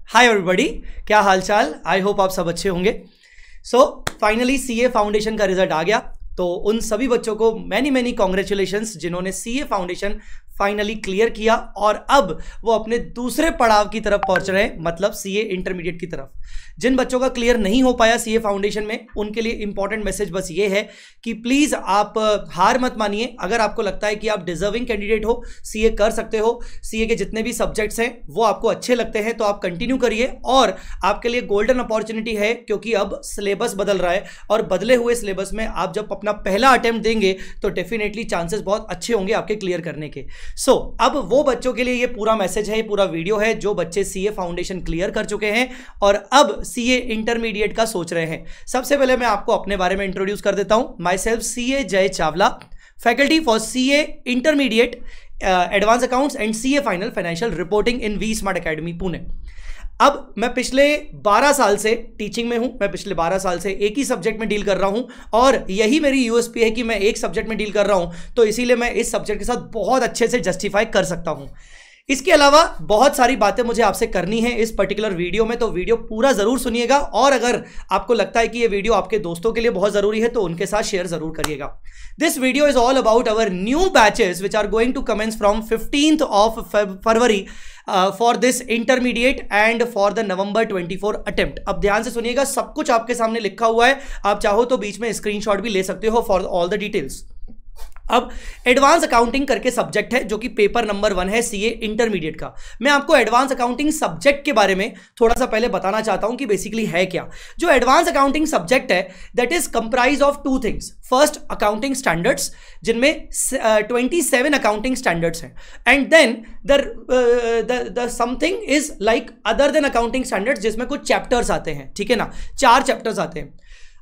Hi everybody, क्या हालचाल। I hope आप सब अच्छे होंगे। सो फाइनली सीए फाउंडेशन का रिजल्ट आ गया, तो उन सभी बच्चों को मैनी कॉन्ग्रेचुलेशंस जिन्होंने सीए फाउंडेशन फाइनली क्लियर किया और अब वो अपने दूसरे पड़ाव की तरफ पहुंच रहे हैं, मतलब सीए इंटरमीडिएट की तरफ। जिन बच्चों का क्लियर नहीं हो पाया सीए फाउंडेशन में, उनके लिए इंपॉर्टेंट मैसेज बस ये है कि प्लीज आप हार मत मानिए। अगर आपको लगता है कि आप डिजर्विंग कैंडिडेट हो, सीए कर सकते हो, सीए के जितने भी सब्जेक्ट्स हैं वो आपको अच्छे लगते हैं, तो आप कंटिन्यू करिए। और आपके लिए गोल्डन अपॉर्चुनिटी है, क्योंकि अब सिलेबस बदल रहा है और बदले हुए सिलेबस में आप जब अपना पहला अटेम्प्ट देंगे तो डेफिनेटली चांसेस बहुत अच्छे होंगे आपके क्लियर करने के। अब वो बच्चों के लिए ये पूरा मैसेज है, ये पूरा वीडियो है जो बच्चे सीए फाउंडेशन क्लियर कर चुके हैं और अब सीए इंटरमीडिएट का सोच रहे हैं। सबसे पहले मैं आपको अपने बारे में इंट्रोड्यूस कर देता हूं। My self CA Jay Chawla, faculty for CA intermediate, advance accounts and CA final financial reporting in V Smart Academy Pune. अब मैं पिछले 12 साल से टीचिंग में हूं। मैं पिछले 12 साल से एक ही सब्जेक्ट में डील कर रहा हूं और यही मेरी यूएसपी है कि मैं एक सब्जेक्ट में डील कर रहा हूं, तो इसीलिए मैं इस सब्जेक्ट के साथ बहुत अच्छे से जस्टिफाई कर सकता हूं। इसके अलावा बहुत सारी बातें मुझे आपसे करनी है इस पर्टिकुलर वीडियो में, तो वीडियो पूरा जरूर सुनिएगा। और अगर आपको लगता है कि ये वीडियो आपके दोस्तों के लिए बहुत जरूरी है तो उनके साथ शेयर जरूर करिएगा। This video is all about our new batches which are going to commence from 15th of February for this intermediate and for the November 24 attempt. अब ध्यान से सुनिएगा, सब कुछ आपके सामने लिखा हुआ है, आप चाहो तो बीच में स्क्रीनशॉट भी ले सकते हो फॉर ऑल द डिटेल्स। अब एडवांस अकाउंटिंग करके सब्जेक्ट है जो कि पेपर नंबर 1 है सीए इंटरमीडिएट का। मैं आपको एडवांस अकाउंटिंग सब्जेक्ट के बारे में थोड़ा सा पहले बताना चाहता हूं कि बेसिकली है क्या। जो एडवांस अकाउंटिंग सब्जेक्ट है that is comprise of 2 things. First, accounting standards, जिनमें 27 अकाउंटिंग स्टैंडर्ड्स हैं, and then the something is like other than accounting standards, जिसमें कुछ चैप्टर्स आते हैं, ठीक है ना, 4 चैप्टर्स आते हैं।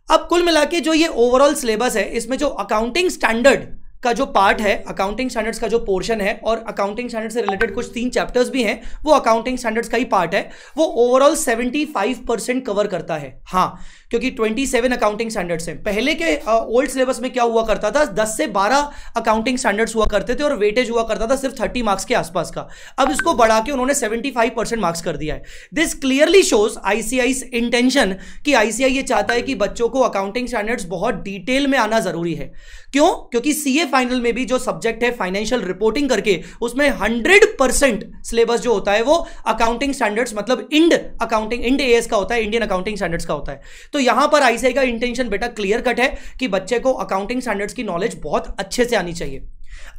अब कुल मिला के जो ये ओवरऑल सिलेबस है, इसमें जो अकाउंटिंग स्टैंडर्ड का जो पार्ट है, अकाउंटिंग स्टैंडर्ड्स का जो पोर्शन है, और अकाउंटिंग स्टैंडर्ड से रिलेटेड कुछ 3 चैप्टर्स भी हैं, वो अकाउंटिंग स्टैंडर्ड्स का ही पार्ट है। वो ओवरऑल 75% कवर करता है। हाँ, क्योंकि 27 अकाउंटिंग स्टैंडर्ड्स हैं। पहले के ओल्ड सिलेबस में क्या हुआ करता था, 10 से 12 अकाउंटिंग स्टैंडर्ड्स हुआ करते थे और वेटेज हुआ करता था सिर्फ 30 मार्क्स के आसपास का। अब इसको बढ़ा के उन्होंने 75% मार्क्स कर दिया है। This clearly shows ICI intention कि आईसीआई ये चाहता है कि बच्चों को अकाउंटिंग स्टैंडर्ड्स बहुत डिटेल में आना जरूरी है। क्यों? क्योंकि सीए फाइनल में भी जो सब्जेक्ट है फाइनेंशियल रिपोर्टिंग करके, उसमें 100% सिलेबस जो होता है वो अकाउंटिंग स्टैंडर्ड्स, मतलब इंड एएस का होता है, इंडियन अकाउंटिंग स्टैंडर्ड्स का होता है। तो यहां पर आईसीआई का इंटेंशन बेटा क्लियर कट है कि बच्चे को अकाउंटिंग स्टैंडर्ड्स की नॉलेज बहुत अच्छे से आनी चाहिए।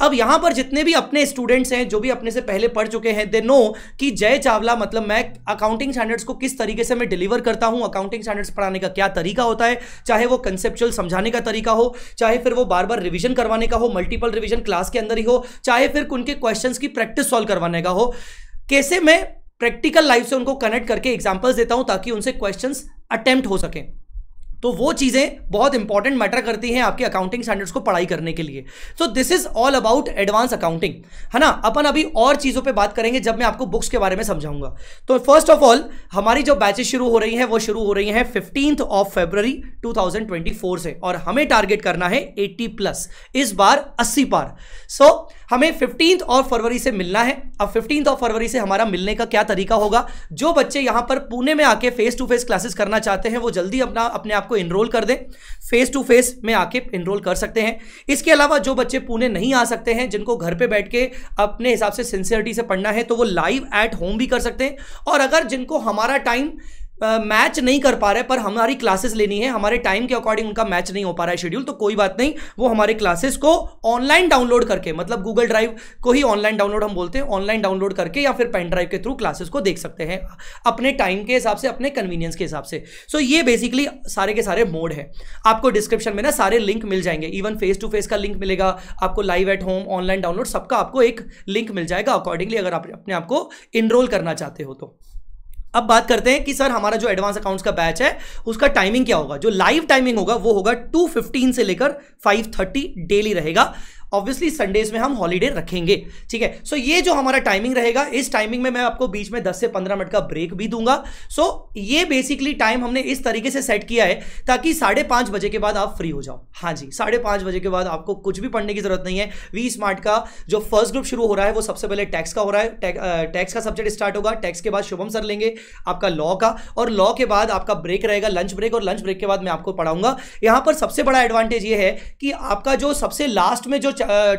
अब यहां पर जितने भी अपने स्टूडेंट्स हैं जो भी अपने से पहले पढ़ चुके हैं, दे नो कि जय चावला मतलब मैं अकाउंटिंग स्टैंडर्ड्स को किस तरीके से मैं डिलीवर करता हूं, अकाउंटिंग स्टैंडर्ड्स पढ़ाने का क्या तरीका होता है, चाहे वो कंसेप्चुअल समझाने का तरीका हो, चाहे फिर वो बार बार रिवीजन करवाने का हो, मल्टीपल रिवीजन क्लास के अंदर ही हो, चाहे फिर उनके क्वेश्चंस की प्रैक्टिस सॉल्व करवाने का हो। कैसे मैं प्रैक्टिकल लाइफ से उनको कनेक्ट करके एग्जाम्पल्स देता हूं ताकि उनसे क्वेश्चंस अटेम्प्ट हो सकें। तो वो चीजें बहुत इंपॉर्टेंट मैटर करती हैं आपके अकाउंटिंग स्टैंडर्ड्स को पढ़ाई करने के लिए। सो this is all about advance accounting, है ना। अपन अभी और चीजों पे बात करेंगे जब मैं आपको बुक्स के बारे में समझाऊंगा। तो फर्स्ट ऑफ ऑल, हमारी जो बैचेस शुरू हो रही हैं वो शुरू हो रही हैं 15th of February 2024 से, और हमें टारगेट करना है 80+, इस बार 80 पार। सो हमें 15th of February से मिलना है। अब 15th of February से हमारा मिलने का क्या तरीका होगा, जो बच्चे यहां पर पुणे में आके फेस टू फेस क्लासेस करना चाहते हैं वो जल्दी अपने आप को इनरोल कर दें। फेस टू फेस में आके इनरोल कर सकते हैं। इसके अलावा जो बच्चे पुणे नहीं आ सकते हैं, जिनको घर पे बैठ के अपने हिसाब से सिंसियरिटी से पढ़ना है, तो वो लाइव एट होम भी कर सकते हैं। और अगर जिनको हमारा टाइम मैच नहीं कर पा रहे पर हमारी क्लासेस लेनी है, हमारे टाइम के अकॉर्डिंग उनका मैच नहीं हो पा रहा है शेड्यूल, तो कोई बात नहीं, वो हमारे क्लासेस को ऑनलाइन डाउनलोड करके, मतलब गूगल ड्राइव को ही ऑनलाइन डाउनलोड हम बोलते हैं, ऑनलाइन डाउनलोड करके या फिर पेन ड्राइव के थ्रू क्लासेस को देख सकते हैं अपने टाइम के हिसाब से, अपने कन्वीनियंस के हिसाब से। सो ये बेसिकली सारे के सारे मोड है। आपको डिस्क्रिप्शन में ना सारे लिंक मिल जाएंगे, इवन फेस टू फेस का लिंक मिलेगा आपको, live at home, online download, सबका आपको एक लिंक मिल जाएगा अकॉर्डिंगली, अगर आप अपने आप को इनरोल करना चाहते हो तो। अब बात करते हैं कि सर हमारा जो एडवांस अकाउंट्स का बैच है उसका टाइमिंग क्या होगा। जो लाइव टाइमिंग होगा वो होगा 2:15 से लेकर 5:30 डेली रहेगा। ऑब्वियसली संडेज में हम हॉलीडे रखेंगे, ठीक है। सो ये जो हमारा टाइमिंग रहेगा, इस टाइमिंग में मैं आपको बीच में 10 से 15 मिनट का ब्रेक भी दूंगा। सो ये बेसिकली टाइम हमने इस तरीके से सेट किया है ताकि 5:30 बजे के बाद आप फ्री हो जाओ। हाँ जी, 5:30 बजे के बाद आपको कुछ भी पढ़ने की जरूरत नहीं है। वी स्मार्ट का जो फर्स्ट ग्रुप शुरू हो रहा है वो सबसे पहले टैक्स का हो रहा है। टैक्स का सब्जेक्ट स्टार्ट होगा, टैक्स के बाद शुभम सर लेंगे आपका लॉ का, और लॉ के बाद आपका ब्रेक रहेगा, लंच ब्रेक, और लंच ब्रेक के बाद मैं आपको पढ़ाऊंगा। यहां पर सबसे बड़ा एडवांटेज ये है कि आपका जो सबसे लास्ट में जो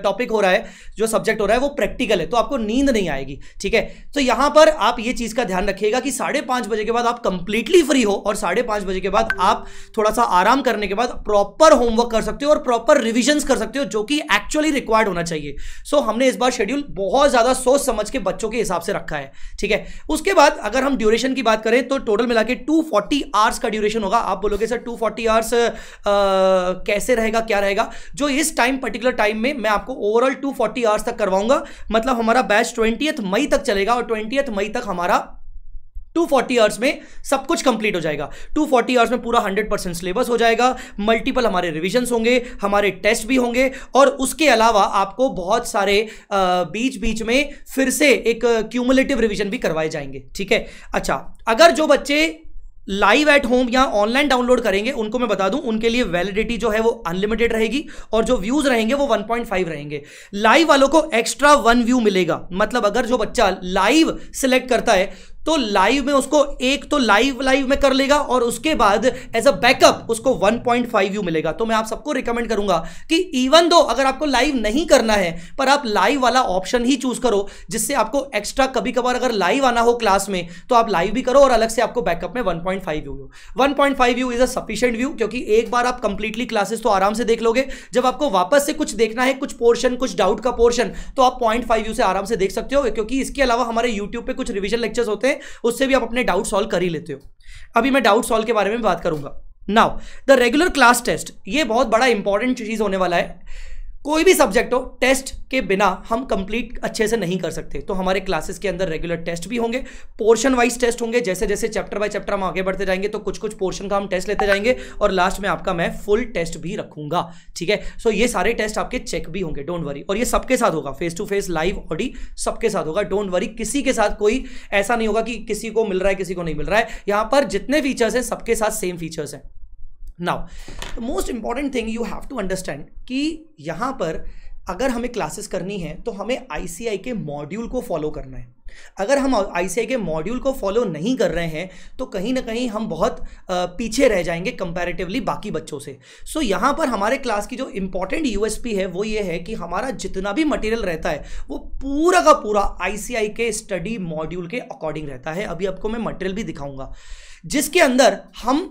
टॉपिक हो रहा है, जो सब्जेक्ट हो रहा है, वो प्रैक्टिकल है, तो आपको नींद नहीं आएगी, ठीक है। तो यहां पर आप ये चीज का ध्यान रखिएगा कि 5:30 बजे के बाद आप कंप्लीटली फ्री हो, और 5:30 बजे के बाद आप थोड़ा सा आराम करने के बाद प्रॉपर होमवर्क कर सकते हो और प्रॉपर रिविजन कर सकते हो, जो कि एक्चुअली रिक्वायर्ड होना चाहिए। सो हमने इस बार शेड्यूल बहुत ज्यादा सोच समझ के बच्चों के हिसाब से रखा है, ठीक है। उसके बाद अगर हम ड्यूरेशन की बात करें तो टोटल मिला के 240 आवर्स का ड्यूरेशन होगा। आप बोलोगे सर 240 आवर्स कैसे रहेगा, क्या रहेगा? जो इस टाइम पर्टिकुलर टाइम में मैं आपको ओवरऑल 240 आवर्स तक करवाऊंगा, मतलब हमारा बैच 20 मई तक चलेगा, और 20 मई तक हमारा 240 आवर्स में सब कुछ कंप्लीट हो जाएगा। 240 आवर्स में पूरा 100% सिलेबस हो जाएगा, मल्टीपल हमारे रिविजन्स होंगे, हमारे टेस्ट भी होंगे, और उसके अलावा आपको बहुत सारे बीच बीच में फिर से एक क्यूमुलेटिव रिविजन भी करवाए जाएंगे, ठीक है। अच्छा, अगर जो बच्चे लाइव एट होम या ऑनलाइन डाउनलोड करेंगे उनको मैं बता दूं, उनके लिए वैलिडिटी जो है वो अनलिमिटेड रहेगी, और जो व्यूज रहेंगे वो 1.5 रहेंगे। लाइव वालों को एक्स्ट्रा 1 व्यू मिलेगा, मतलब अगर जो बच्चा लाइव सिलेक्ट करता है तो लाइव में उसको एक तो लाइव में कर लेगा, और उसके बाद एज अ बैकअप उसको 1.5 व्यू मिलेगा। तो मैं आप सबको रिकमेंड करूंगा कि इवन दो अगर आपको लाइव नहीं करना है, पर आप लाइव वाला ऑप्शन ही चूज करो, जिससे आपको एक्स्ट्रा कभी कभार अगर लाइव आना हो क्लास में तो आप लाइव भी करो, और अलग से आपको बैकअप में 1.5 view. 1.5 view is a sufficient view, क्योंकि एक बार आप कंप्लीटली क्लासेस तो आराम से देख लोगे। जब आपको वापस से कुछ देखना है, कुछ पोर्शन, कुछ डाउट का पोर्शन, तो आप 0.5 व्यू से आराम से देख सकते हो, क्योंकि इसके अलावा हमारे यूट्यूब पे कुछ रिविजन लेक्चर्स होते हैं, उससे भी आप अपने डाउट सॉल्व कर ही लेते हो। अभी मैं डाउट सॉल्व के बारे में बात करूंगा। Now the regular class test, ये बहुत बड़ा इंपॉर्टेंट चीज होने वाला है। कोई भी सब्जेक्ट हो, टेस्ट के बिना हम कंप्लीट अच्छे से नहीं कर सकते, तो हमारे क्लासेस के अंदर रेगुलर टेस्ट भी होंगे, पोर्शन वाइज टेस्ट होंगे। जैसे जैसे चैप्टर बाय चैप्टर हम आगे बढ़ते जाएंगे तो कुछ कुछ पोर्शन का हम टेस्ट लेते जाएंगे, और लास्ट में आपका मैं फुल टेस्ट भी रखूंगा, ठीक है। सो ये सारे टेस्ट आपके चेक भी होंगे, डोंट वरी, और ये सबके साथ होगा, फेस टू फेस, लाइव, ऑडी, सबके साथ होगा, डोंट वरी। किसी के साथ कोई ऐसा नहीं होगा कि किसी को मिल रहा है किसी को नहीं मिल रहा है। यहां पर जितने फीचर्स हैं सबके साथ सेम फीचर्स हैं। Now the most important thing you have to understand कि यहां पर अगर हमें क्लासेस करनी है तो हमें आईसीआई के मॉड्यूल को फॉलो करना है। अगर हम आईसीआई के मॉड्यूल को फॉलो नहीं कर रहे हैं तो कहीं ना कहीं हम बहुत पीछे रह जाएंगे कंपैरेटिवली बाकी बच्चों से। सो यहाँ पर हमारे क्लास की जो इंपॉर्टेंट यूएसपी है वो ये है कि हमारा जितना भी मटेरियल रहता है वो पूरा का पूरा आईसीआई के स्टडी मॉड्यूल के अकॉर्डिंग रहता है। अभी आपको मैं मटेरियल भी दिखाऊंगा जिसके अंदर हम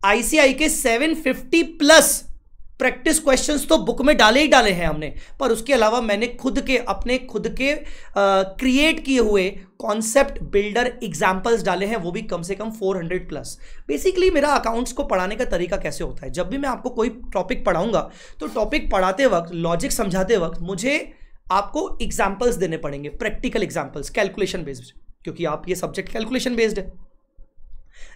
आईसीआई के 750 प्लस प्रैक्टिस क्वेश्चंस तो बुक में डाले ही डाले हैं हमने, पर उसके अलावा मैंने अपने खुद के क्रिएट किए हुए कॉन्सेप्ट बिल्डर एग्जाम्पल्स डाले हैं, वो भी कम से कम 400 प्लस। बेसिकली मेरा अकाउंट्स को पढ़ाने का तरीका कैसे होता है, जब भी मैं आपको कोई टॉपिक पढ़ाऊंगा तो टॉपिक पढ़ाते वक्त, लॉजिक समझाते वक्त मुझे आपको एग्जाम्पल्स देने पड़ेंगे, प्रैक्टिकल एग्जाम्पल्स, कैलकुलेशन बेस्ड, क्योंकि आप ये सब्जेक्ट कैलकुलेशन बेस्ड है।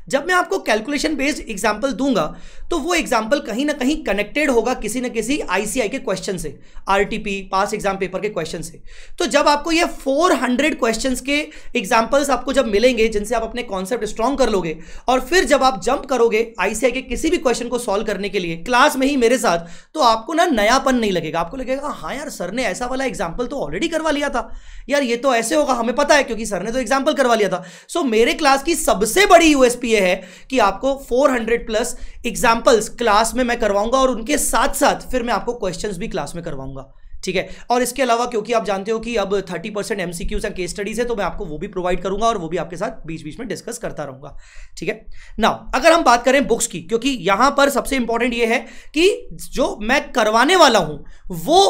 जब मैं आपको कैलकुलेशन बेस्ड एग्जांपल दूंगा तो वो एग्जांपल कहीं ना कहीं कनेक्टेड होगा किसी न किसी आईसीआई के क्वेश्चन से, आरटीपी पास एग्जाम पेपर के क्वेश्चन से। तो जब आपको ये 400 क्वेश्चंस के एग्जांपल्स आपको जब मिलेंगे जिनसे आप अपने कॉन्सेप्ट स्ट्रॉन्ग कर लोगे, और फिर जब आप जंप करोगे आईसीआई के किसी भी क्वेश्चन को सॉल्व करने के लिए क्लास में ही मेरे साथ, तो आपको ना नयापन नहीं लगेगा। आपको लगेगा हाँ यार सर ने ऐसा वाला एग्जाम्पल तो ऑलरेडी करवा लिया था, यार ये तो ऐसे होगा, हमें पता है क्योंकि सर ने तो एग्जाम्पल करवा लिया था। सो मेरे क्लास की सबसे बड़ी यूएसपी ये है कि आपको 400 प्लस एग्जांपल्स क्लास में मैं करवाऊंगा, और उनके साथ साथ फिर मैं आपको क्वेश्चंस भी क्लास में करवाऊंगा, ठीक है। और इसके अलावा क्योंकि आप जानते हो कि अब 30% एमसीक्यूज एंड केस स्टडीज है, तो मैं आपको वो भी प्रोवाइड करूंगा और वो भी आपके साथ बीच बीच में डिस्कस करता रहूंगा, ठीक है। नाउ अगर हम बात करें बुक्स की, क्योंकि यहां पर सबसे इंपॉर्टेंट ये है कि जो मैं करवाने वाला हूं वो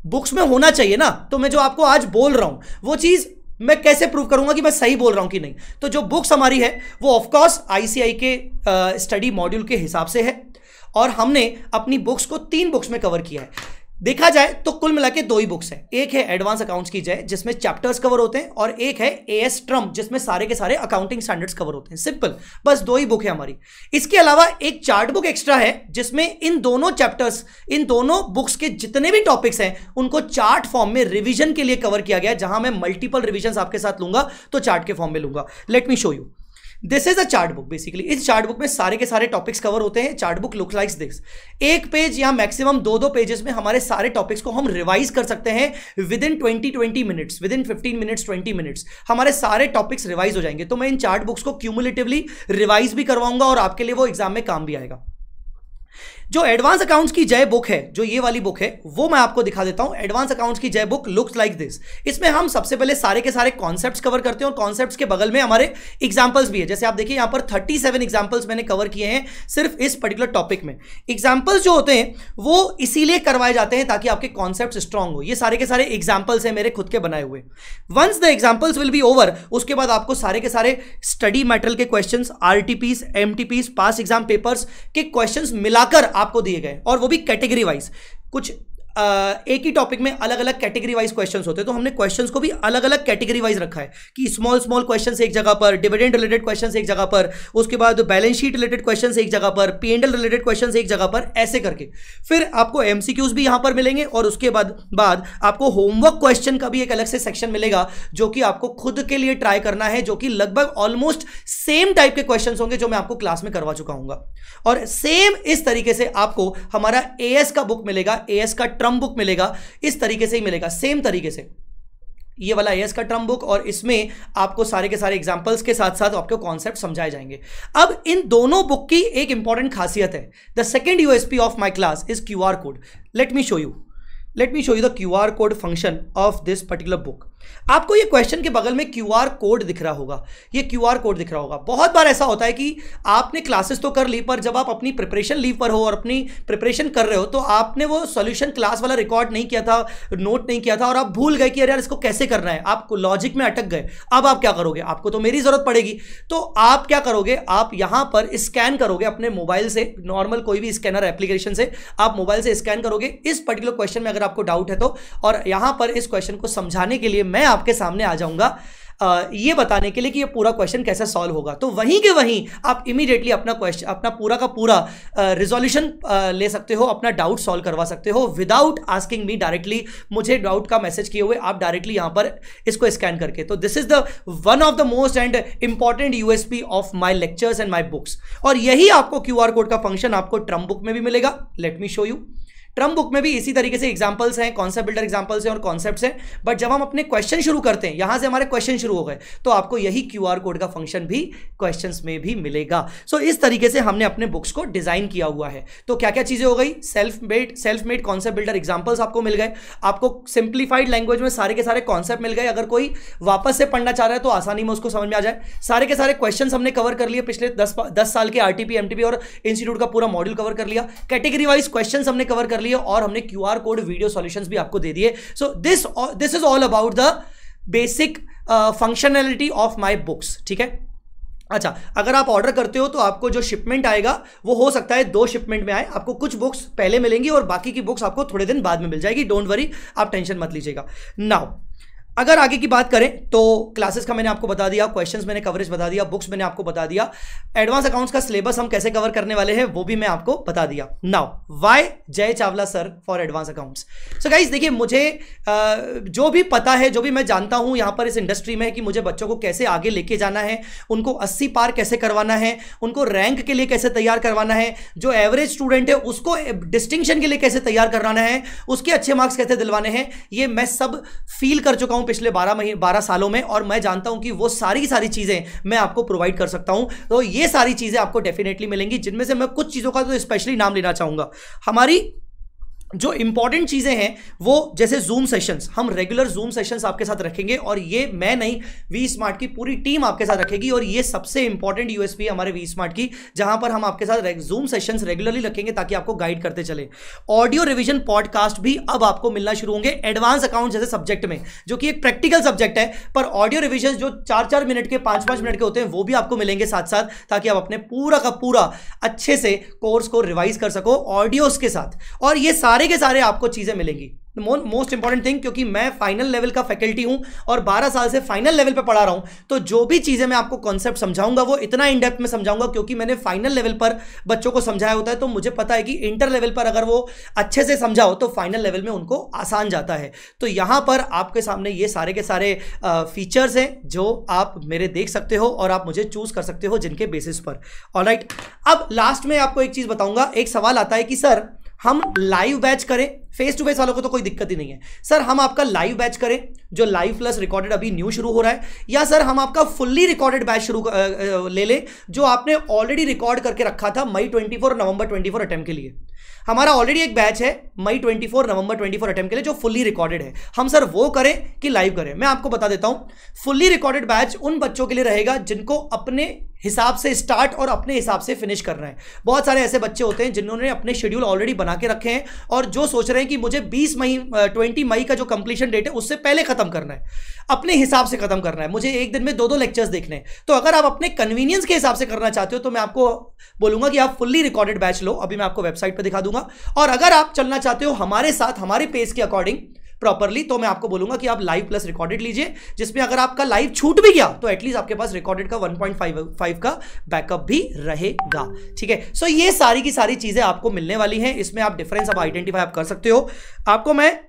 बुक्स में होना चाहिए ना। तो मैं जो आपको आज बोल रहा हूं वो चीज मैं कैसे प्रूव करूंगा कि मैं सही बोल रहा हूं कि नहीं। तो जो बुक्स हमारी है वो ऑफकोर्स आईसीआई के स्टडी मॉड्यूल के हिसाब से है, और हमने अपनी बुक्स को 3 बुक्स में कवर किया है। देखा जाए तो कुल मिला के दो ही बुक्स हैं, एक है एडवांस अकाउंट्स की जय जिसमें चैप्टर्स कवर होते हैं, और एक है एएस ट्रम्प जिसमें सारे के सारे अकाउंटिंग स्टैंडर्ड्स कवर होते हैं। सिंपल, बस दो ही बुक है हमारी। इसके अलावा एक चार्ट बुक एक्स्ट्रा है जिसमें इन दोनों चैप्टर्स, इन दोनों बुक्स के जितने भी टॉपिक्स हैं उनको चार्ट फॉर्म में रिवीजन के लिए कवर किया गया है, जहां मैं मल्टीपल रिवीजन आपके साथ लूंगा तो चार्ट के फॉर्म में लूंगा। Let me show you, this is a chart book. Basically इस चार्ट बुक में सारे के सारे टॉपिक्स कवर होते हैं। Chart book look likes this. एक पेज या मैक्सिमम दो पेजेस में हमारे सारे टॉपिक्स को हम रिवाइज कर सकते हैं with in 20 minutes, with in 15 minutes 20 minutes हमारे सारे टॉपिक्स रिवाइज हो जाएंगे। तो मैं इन चार्ट बुक्स को क्यूमुलेटिवली रिवाइज भी करवाऊंगा और आपके लिए वो एग्जाम में काम भी आएगा। जो एडवांस अकाउंट्स की जय बुक है, जो ये वाली बुक है, वो मैं आपको दिखा देता हूं। एडवांस अकाउंट्स की जय बुक लुक्स लाइक दिस। इसमें हम सबसे पहले सारे के सारे कॉन्सेप्ट्स कवर करते हैं और कॉन्सेप्ट्स के बगल में हमारे एग्जांपल्स भी है। जैसे आप देखिए यहां पर 37 एग्जांपल्स मैंने कवर किए हैं सिर्फ इस पर्टिकुलर टॉपिक में। एग्जांपल्स जो होते हैं वो इसीलिए करवाए जाते हैं ताकि आपके कॉन्सेप्ट्स स्ट्रांग हो। ये सारे के सारे एग्जांपल्स हैं मेरे खुद के बनाए हुए। Once the examples will be over, उसके बाद आपको सारे के सारे स्टडी मटेरियल के questions, RTPs, MTPs, past exam papers के क्वेश्चंस मिलाकर आपको दिए गए, और वो भी कैटेगरी वाइज। कुछ एक ही टॉपिक में अलग अलग कैटेगरी वाइज क्वेश्चंस होते हैं, तो हमने क्वेश्चंस को भी अलग अलग कैटेगरी वाइज रखा है कि स्मॉल क्वेश्चंस एक जगह पर, डिविडेंड रिलेटेड क्वेश्चंस एक जगह पर, उसके बाद बैलेंस शीट रिलेटेड क्वेश्चंस एक जगह पर, पीएनएल रिलेटेड क्वेश्चंस एक जगह पर, ऐसे करके। फिर आपको एमसीक्यूज भी यहां पर मिलेंगे, और उसके बाद आपको होमवर्क क्वेश्चन का भी एक अलग से सेक्शन मिलेगा जो कि आपको खुद के लिए ट्राई करना है, जो कि लगभग ऑलमोस्ट सेम टाइप के क्वेश्चंस होंगे जो मैं आपको क्लास में करवा चुका हूं। और सेम इस तरीके से आपको हमारा एएस का बुक मिलेगा, एएस का ट्रम्प बुक मिलेगा, इस तरीके से ही मिलेगा, सेम तरीके से। ये वाला एएस का ट्रम्प बुक, और इसमें आपको सारे के सारे एग्जांपल्स के साथ साथ आपको कॉन्सेप्ट समझाए जाएंगे। अब इन दोनों बुक की एक इंपॉर्टेंट खासियत है। The second USP of my class is QR code. Let me show you the QR code function of this particular book. आपको ये क्वेश्चन के बगल में क्यूआर कोड दिख रहा होगा, ये क्यूआर कोड दिख रहा होगा। बहुत बार ऐसा होता है कि आपने क्लासेस तो कर ली, पर जब आप अपनी प्रिपरेशन लीव पर हो और अपनी प्रिपरेशन कर रहे हो तो आपने वो सॉल्यूशन क्लास वाला रिकॉर्ड नहीं किया था, नोट नहीं किया था, और आप भूल गए कि अरे यार इसको कैसे करना है। आप लॉजिक में अटक गए। अब आप क्या करोगे? आपको तो मेरी जरूरत पड़ेगी, तो आप क्या करोगे? आप यहां पर स्कैन करोगे अपने मोबाइल से, नॉर्मल कोई भी स्कैनर एप्लीकेशन से आप मोबाइल से स्कैन करोगे इस पर्टिकुलर क्वेश्चन में अगर आपको डाउट है तो, और यहां पर इस क्वेश्चन को समझाने के लिए मैं आपके सामने आ जाऊंगा ये बताने के लिए कि ये पूरा क्वेश्चन कैसे सॉल्व होगा। तो वहीं के वहीं आप इमीडिएटली अपना क्वेश्चन, अपना पूरा का पूरा रिजोल्यूशन ले सकते हो, अपना डाउट सॉल्व करवा सकते हो विदाउट आस्किंग मी डायरेक्टली, मुझे डाउट का मैसेज किए हुए आप डायरेक्टली यहां पर इसको स्कैन करके। तो this is the one of the most and important USP of my lectures and my books. और यही आपको क्यूआर कोड का फंक्शन आपको ट्रम्प बुक में भी मिलेगा। Let me show you. Trump book में भी इसी तरीके से एग्जांपल्स हैं, कॉन्सेप्ट बिल्डर एग्जांपल्स हैं और कॉन्सेप्ट्स हैं, बट जब हम अपने क्वेश्चन शुरू करते हैं, यहां से हमारे क्वेश्चन शुरू हो गए, तो आपको यही क्यूआर कोड का फंक्शन भी क्वेश्चंस में भी मिलेगा। सो इस तरीके से हमने अपने बुक्स को डिजाइन किया हुआ है। तो क्या क्या चीजें हो गई? Self made concept builder examples आपको मिल गए, आपको सिंप्लीफाइड लैंग्वेज में सारे के सारे कॉन्सेप्ट मिल गए। अगर कोई वापस से पढ़ना चाह रहा है तो आसानी में उसको समझ में आ जाए। सारे के सारे क्वेश्चन हमने कवर कर लिए, पिछले 10 साल के आरटीपी, एमटीपी और इंस्टीट्यूट का पूरा मॉड्यूल कवर कर लिया। कैटेगरी वाइज क्वेश्चन हमने कवर कर लिए, और हमने क्यूआर कोड वीडियो सॉल्यूशंस भी आपको दे दिए। सो this is all about the basic functionality of my books. ठीक है। अच्छा, अगर आप ऑर्डर करते हो तो आपको जो शिपमेंट आएगा वो हो सकता है 2 शिपमेंट में आए। आपको कुछ बुक्स पहले मिलेंगी और बाकी की बुक्स आपको थोड़े दिन बाद में मिल जाएगी। डोंट वरी, आप टेंशन मत लीजिएगा। नाउ अगर आगे की बात करें तो क्लासेस का मैंने आपको बता दिया, क्वेश्चंस मैंने कवरेज बता दिया, बुक्स मैंने आपको बता दिया, एडवांस अकाउंट्स का सिलेबस हम कैसे कवर करने वाले हैं वो भी मैं आपको बता दिया। नाउ व्हाई जय Chawla sir for advance accounts? So guys देखिए, मुझे जो भी पता है, जो भी मैं जानता हूं यहां पर इस इंडस्ट्री में कि मुझे बच्चों को कैसे आगे लेके जाना है, उनको 80 पार कैसे करवाना है, उनको रैंक के लिए कैसे तैयार करवाना है, जो एवरेज स्टूडेंट है उसको डिस्टिंक्शन के लिए कैसे तैयार करवाना है, उसके अच्छे मार्क्स कैसे दिलवाने हैं, ये मैं सब फील कर चुका हूं पिछले 12 सालों में, और मैं जानता हूं कि वो सारी चीजें मैं आपको प्रोवाइड कर सकता हूं। तो ये सारी चीजें आपको डेफिनेटली मिलेंगी, जिनमें से मैं कुछ चीजों का तो स्पेशली नाम लेना चाहूंगा। हमारी जो इंपॉर्टेंट चीजें हैं वो जैसे जूम सेशंस, हम रेगुलर जूम सेशंस आपके साथ रखेंगे, और ये मैं नहीं, वी स्मार्ट की पूरी टीम आपके साथ रखेगी। और ये सबसे इंपॉर्टेंट यूएसपी हमारे वी स्मार्ट की, जहां पर हम आपके साथ जूम सेशंस रेगुलरली रखेंगे ताकि आपको गाइड करते चले। ऑडियो रिवीजन पॉडकास्ट भी अब आपको मिलना शुरू होंगे एडवांस अकाउंट जैसे सब्जेक्ट में, जो कि एक प्रैक्टिकल सब्जेक्ट है, पर ऑडियो रिविजन जो 4-4 मिनट के, 5-5 मिनट के होते हैं, वो भी आपको मिलेंगे साथ साथ, ताकि आप अपने पूरा का पूरा अच्छे से कोर्स को रिवाइज कर सको ऑडियोज के साथ। और ये सारे सारे के सारे आपको चीजें मिलेंगी। मोस्ट इंपॉर्टेंट थिंग, क्योंकि मैं फाइनल लेवल का फैकल्टी हूं और 12 साल से फाइनल लेवल पे पढ़ा रहा हूं, तो जो भी चीजें मैं आपको कॉन्सेप्ट समझाऊंगा वो इतना इन डेप्थ में समझाऊंगा क्योंकि मैंने फाइनल लेवल पर बच्चों को समझाया होता है। तो मुझे पता है कि इंटर लेवल पर अगर वो अच्छे से समझाओ तो फाइनल लेवल में उनको आसान जाता है। तो यहां पर आपके सामने ये सारे के सारे फीचर्स हैं जो आप मेरे देख सकते हो और आप मुझे चूज कर सकते हो जिनके बेसिस पर। ऑलराइट, अब लास्ट में आपको एक चीज बताऊंगा। एक सवाल आता है कि सर हम लाइव बैच करें, फेस टू फेस वालों को तो कोई दिक्कत ही नहीं है, सर हम आपका लाइव बैच करें जो लाइव प्लस रिकॉर्डेड अभी न्यू शुरू हो रहा है, या सर हम आपका फुल्ली रिकॉर्डेड बैच शुरू ले लें जो आपने ऑलरेडी रिकॉर्ड करके रखा था मई 24 और नवंबर 24 अटेम्प्ट के लिए। हमारा ऑलरेडी एक बैच है मई 24 नवंबर 24 अटेम्प्ट के लिए जो फुल्ली रिकॉर्डेड है, हम सर वो करें कि लाइव करें? मैं आपको बता देता हूं, फुल्ली रिकॉर्डेड बैच उन बच्चों के लिए रहेगा जिनको अपने हिसाब से स्टार्ट और अपने हिसाब से फिनिश करना है। बहुत सारे ऐसे बच्चे होते हैं जिन्होंने अपने शेड्यूल ऑलरेडी बना के रखे हैं और जो सोच रहे हैं कि मुझे 20 मई का जो कंप्लीशन डेट है उससे पहले खत्म करना है, अपने हिसाब से खत्म करना है, मुझे एक दिन में 2-2 लेक्चर्स देखने हैं। तो अगर आप अपने कन्वीनियंस के हिसाब से करना चाहते हो तो मैं आपको बोलूंगा कि आप फुल्ली रिकॉर्डेड बैच लो। अभी मैं आपको वेबसाइट पर दिखा दूंगा। और अगर आप चलना चाहते हो हमारे साथ हमारे पेस के अकॉर्डिंग प्रॉपरली, तो मैं आपको बोलूंगा कि आप लाइव प्लस रिकॉर्डेड लीजिए, जिसमें अगर आपका लाइव छूट भी गया तो एटलीस्ट आपके पास रिकॉर्डेड का 1.5 का बैकअप भी रहेगा। ठीक है, सो ये सारी की सारी चीजें आपको मिलने वाली हैं। इसमें आप डिफरेंस अब आइडेंटिफाई आप कर सकते हो। आपको मैं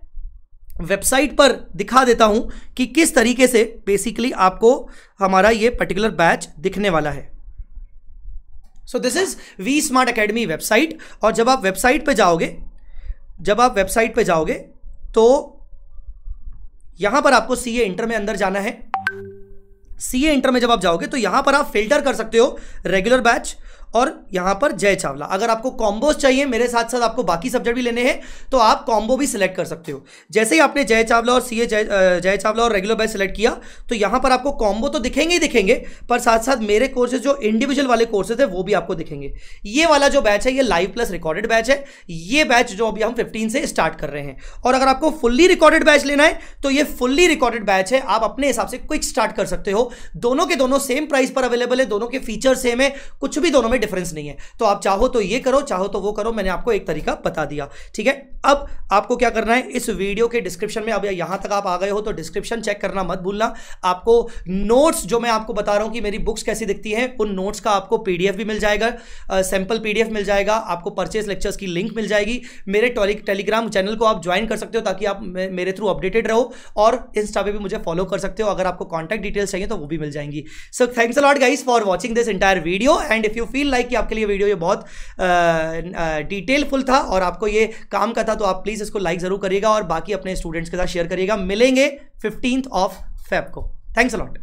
वेबसाइट पर दिखा देता हूं कि किस तरीके से बेसिकली आपको हमारा ये पर्टिकुलर बैच दिखने वाला है। So this is V Smart Academy website. और जब आप वेबसाइट पे जाओगे तो यहां पर आपको सीए इंटर में अंदर जाना है। सीए इंटर में जब आप जाओगे तो यहां पर आप फिल्टर कर सकते हो रेगुलर बैच और यहां पर जय चावला। अगर आपको कॉम्बोज चाहिए, मेरे साथ साथ आपको बाकी सब्जेक्ट भी लेने हैं, तो आप कॉम्बो भी सिलेक्ट कर सकते हो। जैसे ही आपने जय चावला और सीए जय चावला और रेगुलर बैच सिलेक्ट किया तो यहां पर आपको कॉम्बो तो दिखेंगे ही दिखेंगे, पर साथ साथ मेरे कोर्सेज जो इंडिविजुअल वाले कोर्सेज है वो भी आपको दिखेंगे। ये वाला जो बैच है ये लाइव प्लस रिकॉर्डेड बैच है। ये बैच जो अभी हम 15 से स्टार्ट कर रहे हैं। और अगर आपको फुल्ली रिकॉर्डेड बैच लेना है तो ये फुल्ली रिकॉर्डेड बैच है, आप अपने हिसाब से क्विक स्टार्ट कर सकते हो। दोनों के दोनों सेम प्राइस पर अवेलेबल है, दोनों के फीचर सेम है, कुछ भी दोनों में डिफरेंस नहीं है। तो आप चाहो तो ये करो, चाहो तो वो करो, मैंने आपको एक तरीका बता दिया। ठीक है, अब आपको क्या करना है, इस वीडियो के डिस्क्रिप्शन में, अब यहां तक आप आ गए हो तो डिस्क्रिप्शन चेक करना मत भूलना। आपको नोट्स जो मैं आपको बता रहा हूं कि मेरी बुक्स कैसी दिखती हैं, उन नोट्स का आपको पीडीएफ भी मिल जाएगा, सैंपल पीडीएफ मिल जाएगा, आपको परचेज लेक्चर्स की लिंक मिल जाएगी। मेरे टेलीग्राम चैनल को आप ज्वाइन कर सकते हो ताकि आप मेरे थ्रू अपडेटेड रहो, और इंस्टा पे भी मुझे फॉलो कर सकते हो। अगर आपको कॉन्टैक्ट डिटेल्स चाहिए तो वो भी मिल जाएंगी। So thanks a lot guys for watching this entire video, and if you feel like कि आपके लिए वीडियो ये बहुत डिटेलफुल था और आपको ये काम का था तो आप प्लीज इसको लाइक जरूर करिएगा और बाकी अपने स्टूडेंट्स के साथ शेयर करिएगा। मिलेंगे 15th ऑफ फेब को। Thanks a lot.